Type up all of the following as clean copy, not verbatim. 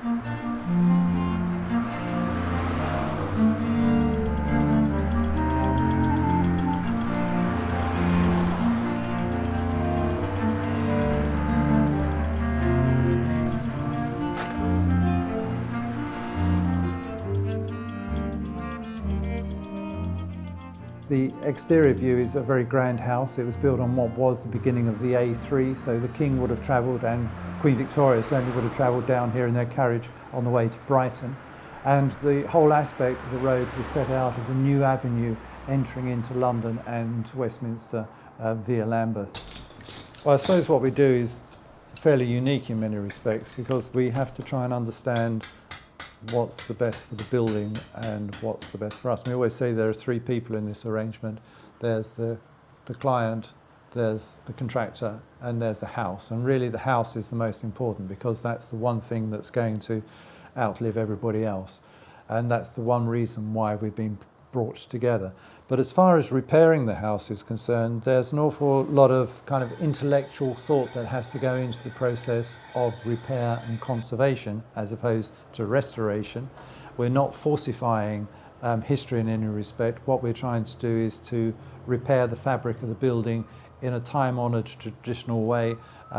The exterior view is a very grand house. It was built on what was the beginning of the A3, so the King would have travelled and Queen Victoria certainly would have travelled down here in their carriage on the way to Brighton. And the whole aspect of the road was set out as a new avenue entering into London and Westminster via Lambeth. Well, I suppose what we do is fairly unique in many respects, because we have to try and understand what's the best for the building and what's the best for us. We always say there are three people in this arrangement. There's the client, there's the contractor, and there's the house. And really the house is the most important, because that's the one thing that's going to outlive everybody else. And that's the one reason why we've been brought together. But as far as repairing the house is concerned, there's an awful lot of kind of intellectual thought that has to go into the process of repair and conservation as opposed to restoration. We're not falsifying history in any respect. What we're trying to do is to repair the fabric of the building in a time-honoured traditional way,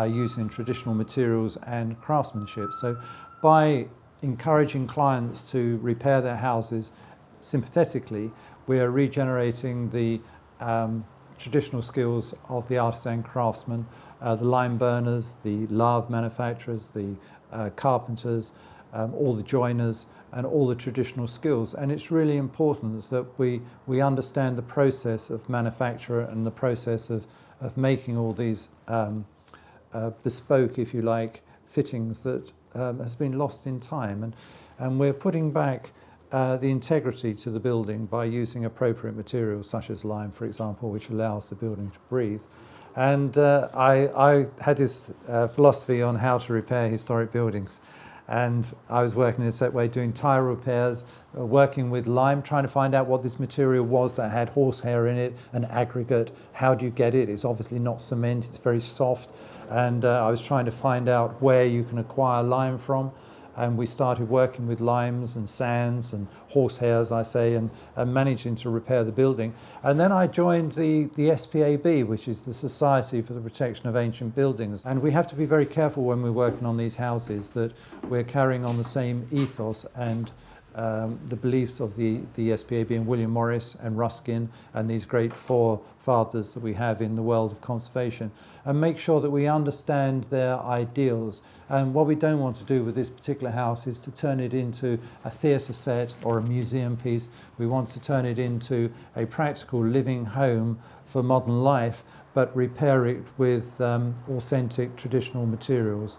using traditional materials and craftsmanship. So by encouraging clients to repair their houses sympathetically, we are regenerating the traditional skills of the artisan craftsmen, the lime burners, the lathe manufacturers, the carpenters, all the joiners, and all the traditional skills. And it's really important that we understand the process of manufacture and the process of making all these bespoke, if you like, fittings that has been lost in time. And we're putting back the integrity to the building by using appropriate materials such as lime, for example, which allows the building to breathe. And I had this philosophy on how to repair historic buildings. And I was working in a set way, doing tile repairs, working with lime, trying to find out what this material was that had horsehair in it, an aggregate. How do you get it? It's obviously not cement, it's very soft. And I was trying to find out where you can acquire lime from. And we started working with limes and sands and horsehair, as I say, and managing to repair the building. And then I joined the SPAB, which is the Society for the Protection of Ancient Buildings. And we have to be very careful when we're working on these houses that we're carrying on the same ethos and the beliefs of the SPAB and William Morris and Ruskin and these great forefathers that we have in the world of conservation, and make sure that we understand their ideals. And what we don't want to do with this particular house is to turn it into a theatre set or a museum piece. We want to turn it into a practical living home for modern life, but repair it with authentic traditional materials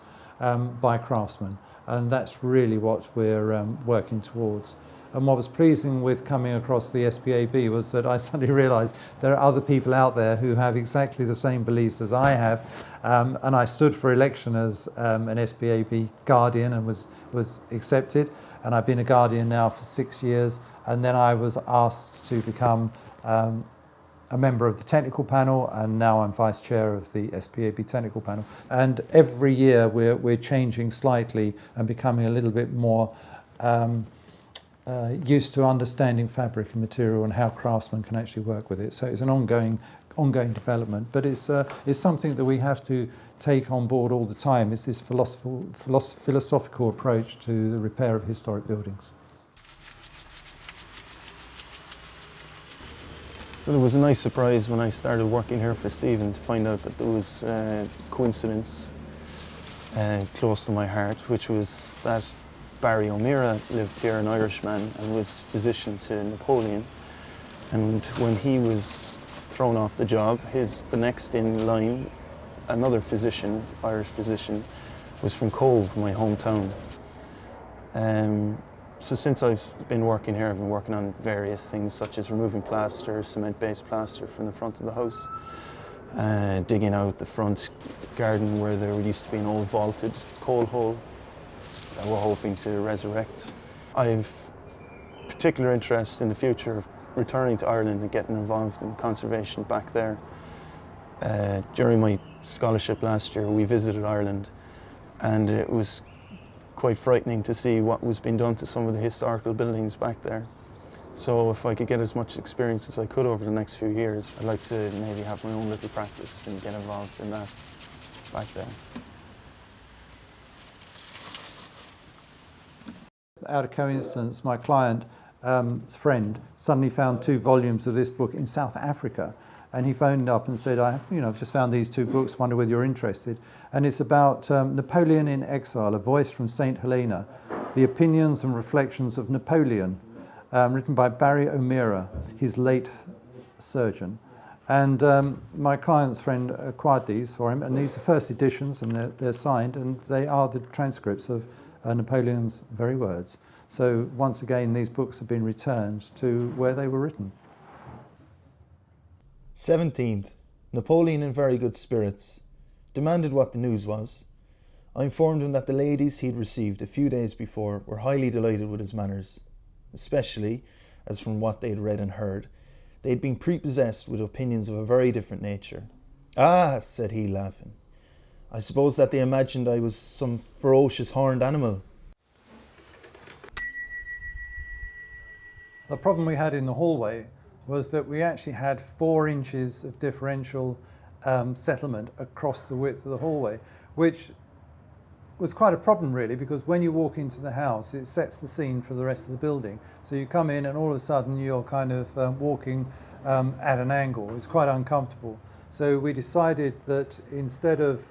by craftsmen. And that's really what we're working towards. And what was pleasing with coming across the SPAB was that I suddenly realised there are other people out there who have exactly the same beliefs as I have. And I stood for election as an SPAB Guardian and was accepted. And I've been a Guardian now for 6 years. And then I was asked to become a member of the technical panel, and now I'm vice chair of the SPAB technical panel. And every year we're changing slightly and becoming a little bit more used to understanding fabric and material and how craftsmen can actually work with it. So it's an ongoing development, but it's something that we have to take on board all the time. It's this philosophical approach to the repair of historic buildings. So there was a nice surprise when I started working here for Stephen to find out that there was a coincidence close to my heart, which was that Barry O'Meara lived here, an Irishman, and was physician to Napoleon. And when he was thrown off the job, the next in line, another physician, Irish physician, was from Cove, my hometown. So since I've been working here, I've been working on various things such as removing plaster, cement-based plaster from the front of the house, digging out the front garden where there used to be an old vaulted coal hole that we're hoping to resurrect. I've particular interest in the future of returning to Ireland and getting involved in conservation back there. During my scholarship last year, we visited Ireland, and it was quite frightening to see what was being done to some of the historical buildings back there. So if I could get as much experience as I could over the next few years, I'd like to maybe have my own little practice and get involved in that back there. Out of coincidence, my client's friend suddenly found 2 volumes of this book in South Africa, and he phoned up and said, I've just found these 2 books, wonder whether you're interested. And it's about Napoleon in Exile, a voice from St. Helena, the opinions and reflections of Napoleon, written by Barry O'Meara, his late surgeon. And my client's friend acquired these for him, and these are first editions, and they're signed, and they are the transcripts of Napoleon's very words. So once again, these books have been returned to where they were written. 17th. Napoleon in very good spirits. Demanded what the news was. I informed him that the ladies he'd received a few days before were highly delighted with his manners, especially, as from what they'd read and heard, they'd been prepossessed with opinions of a very different nature. Ah, said he, laughing. I suppose that they imagined I was some ferocious horned animal. The problem we had in the hallway was that we actually had 4 inches of differential settlement across the width of the hallway, which was quite a problem really, because when you walk into the house, it sets the scene for the rest of the building. So you come in and all of a sudden you're kind of walking at an angle. It's quite uncomfortable. So we decided that instead of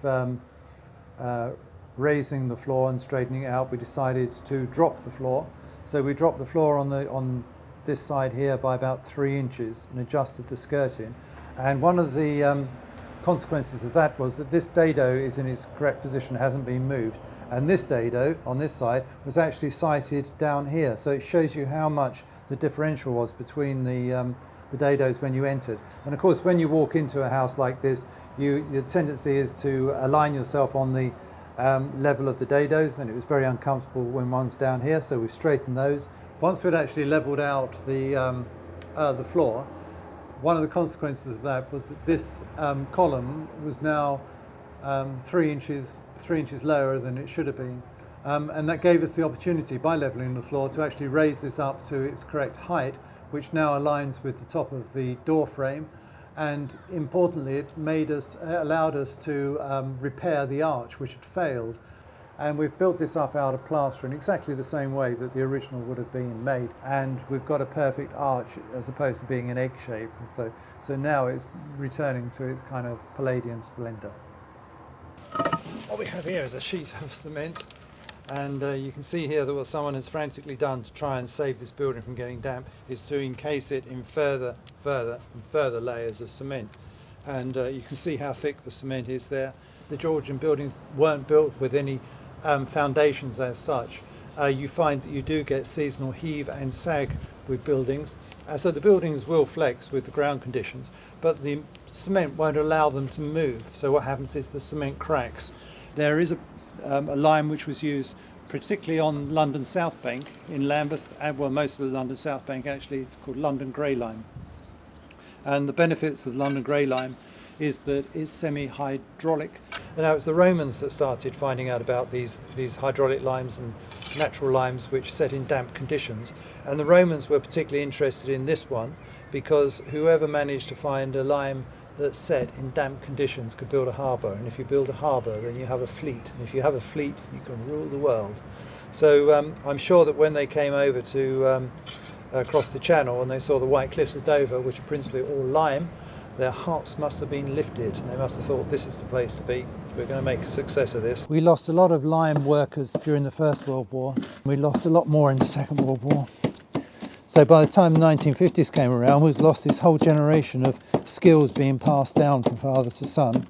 raising the floor and straightening it out, we decided to drop the floor. So we dropped the floor on this side here by about 3 inches and adjusted the skirting. And one of the consequences of that was that this dado is in its correct position, hasn't been moved, and this dado on this side was actually sited down here. So it shows you how much the differential was between the dados when you entered. And of course, when you walk into a house like this, your tendency is to align yourself on the level of the dados, and it was very uncomfortable when one's down here, so we've straightened those. Once we'd actually leveled out the floor, one of the consequences of that was that this column was now 3 inches lower than it should have been. And that gave us the opportunity, by levelling the floor, to actually raise this up to its correct height, which now aligns with the top of the door frame. And importantly, it allowed us to repair the arch, which had failed. And we've built this up out of plaster in exactly the same way that the original would have been made. And we've got a perfect arch as opposed to being an egg shape. So now it's returning to its kind of Palladian splendour. What we have here is a sheet of cement. And you can see here that what someone has frantically done to try and save this building from getting damp is to encase it in further layers of cement. And you can see how thick the cement is there. The Georgian buildings weren't built with any foundations as such. You find that you do get seasonal heave and sag with buildings. So the buildings will flex with the ground conditions, but the cement won't allow them to move. So what happens is the cement cracks. There is a lime which was used particularly on London South Bank in Lambeth, and well, most of the London South Bank actually, called London Grey Lime. And the benefits of London Grey Lime is that it's semi-hydraulic. And now it's the Romans that started finding out about these hydraulic limes and natural limes which set in damp conditions. And the Romans were particularly interested in this one because whoever managed to find a lime that's set in damp conditions could build a harbour. And if you build a harbour, then you have a fleet. And if you have a fleet, you can rule the world. So I'm sure that when they came over to across the channel and they saw the White Cliffs of Dover, which are principally all lime, their hearts must have been lifted, and they must have thought, this is the place to be. We're going to make a success of this. We lost a lot of lime workers during the First World War. We lost a lot more in the Second World War. So by the time the 1950s came around, we've lost this whole generation of skills being passed down from father to son.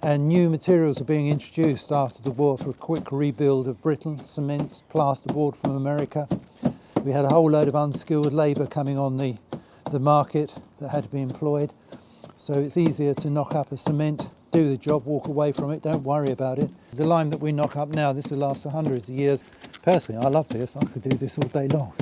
And new materials are being introduced after the war for a quick rebuild of Britain, cements, plasterboard from America. We had a whole load of unskilled labour coming on the market that had to be employed. So it's easier to knock up a cement, do the job, walk away from it, don't worry about it. The lime that we knock up now, this will last for hundreds of years. Personally, I love this. I could do this all day long.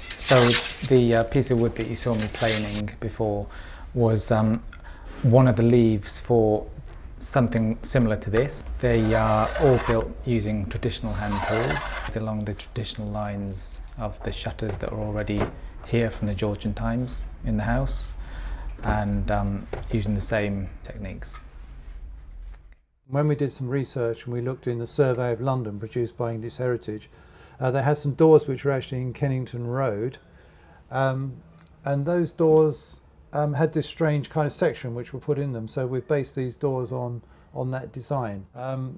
So the piece of wood that you saw me planing before was one of the leaves for something similar to this. They are all built using traditional hand tools along the traditional lines of the shutters that are already here from the Georgian times in the house, and using the same techniques. When we did some research and we looked in the survey of London produced by English Heritage, they had some doors which were actually in Kennington Road, and those doors had this strange kind of section which were put in them, so we've based these doors on that design.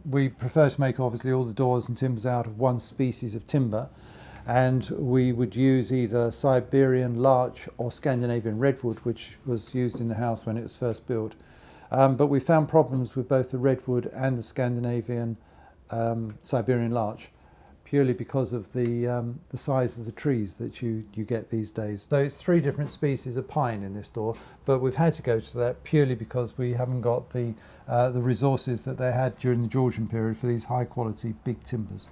We prefer to make obviously all the doors and timbers out of one species of timber, and we would use either Siberian larch or Scandinavian redwood, which was used in the house when it was first built. But we found problems with both the redwood and the Scandinavian Siberian larch, purely because of the size of the trees that you get these days. So it's 3 different species of pine in this door, but we've had to go to that purely because we haven't got the resources that they had during the Georgian period for these high quality big timbers.